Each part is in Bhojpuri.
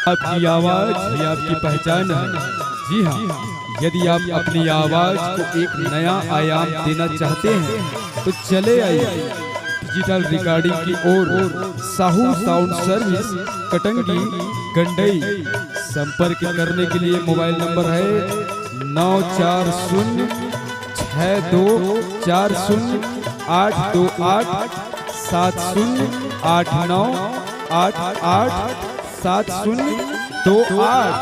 आपकी आवाज ही आपकी पहचान है। जी हाँ, यदि आप अपनी आवाज को एक नया आयाम देना चाहते हैं तो चले आइए डिजिटल रिकॉर्डिंग की ओर। Sahu sound service, Katangi, Gandai. संपर्क करने के लिए मोबाइल नंबर है 940 6240 828 7089 88 7028।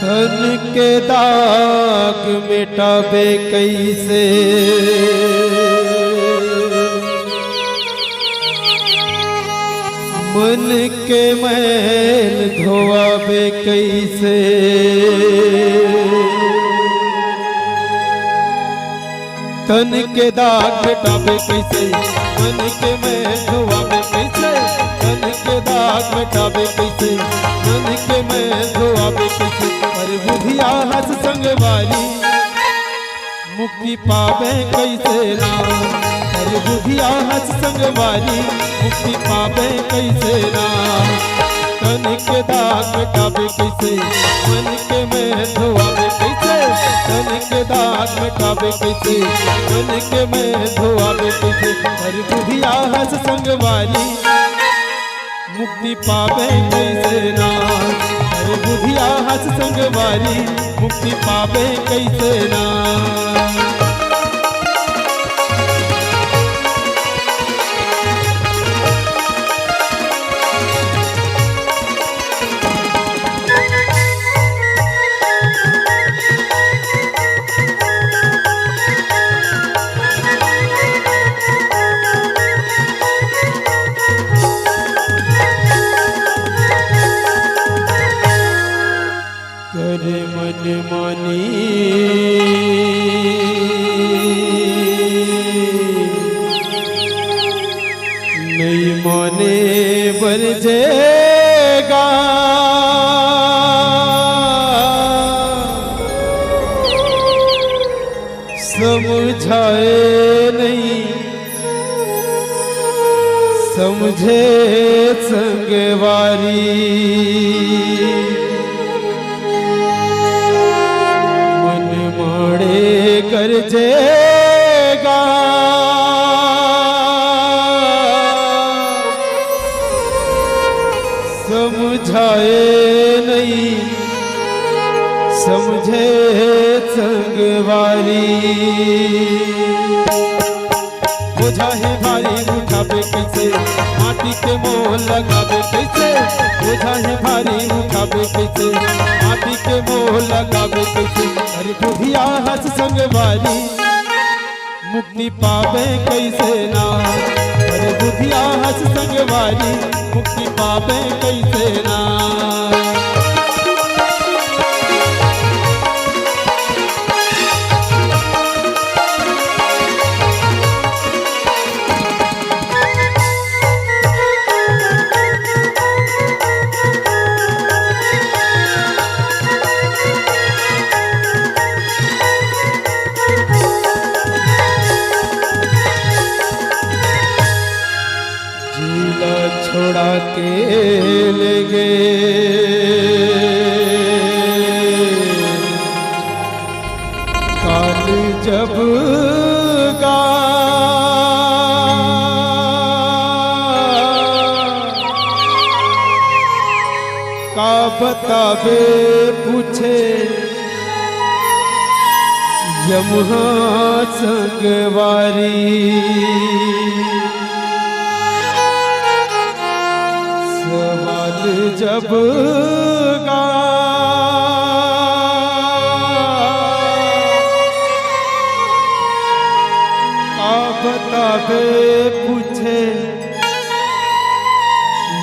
तन के दाग मिटाबे कैसे, मन के मैल धोआबे कैसे। तन के दाग मिटाबे कैसे, मन के मैल धोआबे कैसे। तन के दाग मिटाबे कैसे, मन के मैल धोआबे कैसे। पर बुधिया हंस संग वाली मुक्ति पावे कैसे ना। पर बुधिया हंस संग वाली मुक्ति पावे कैसे ना। तन के दाग मिटाबे कैसे, मन के मैल धोआबे कैसे। तन के दाग मिटाबे कैसे, मन के मैल धोआबे कैसे। पर बुधिया हंस संग वाली मुक्ति पावे कैसे ना। अरे बुधिया हंस संग वाली मुक्ति पावे कैसे ना। करे मन मानी नहीं माने बरजेगा। समझाए नहीं समझे संगवारी। कर जेगा समझाए नहीं समझे संगवारी। बोझा है भारी उठाबे कैसे, माटी के मोल लगाबे कैसे। बोझा है भारी उठाबे कैसे, माटी के मोल लगाबे कैसे। अरे बुधिया हंस संग वाली मुक्ति पावे कैसे ना। अरे बुधिया हंस संग वाली मुक्ति पावे कैसे ना। छोड़ा के ले गए काल जब गा। का बतावे पूछे यमुहा संगवारी। सवाल जब गा का बतावे पूछे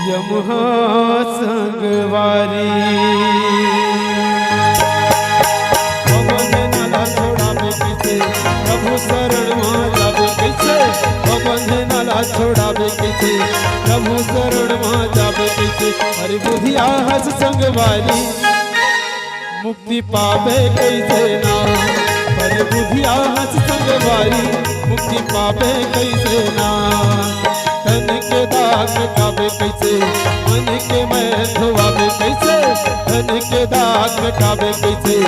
यमुहा संगवारी। प्रभु शरण माँ जावे कैसे अरे बुधिया हस संग वाली मुक्ति पावे कैसे ना अरे बुधिया हस संग वाली मुक्ति पावे कैसे ना तन के दाग मिटावे कैसे मन के मैं धोवावे कैसे तन के दाग मिटावे कैसे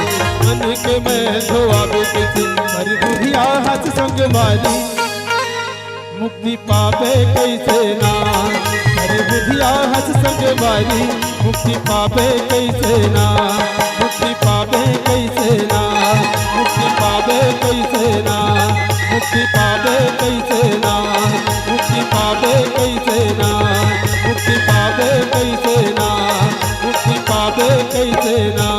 मन के मैं धोवावे कैसे अरे बुधिया हस संग वाली मुक्ति पावे कैसे ना अरे बुधिया हस संग वाली मुक्ति पावे कैसे ना मुक्ति पावे कैसे ना मुक्ति पावे कैसे ना मुक्ति पावे कैसे ना मुक्ति पावे कैसे ना मुक्ति पावे कैसे ना मुक्ति पावे कैसे ना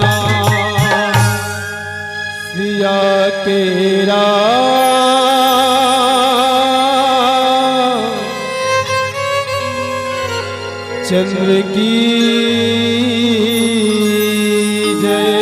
सिया तेरा चंद्र की जय।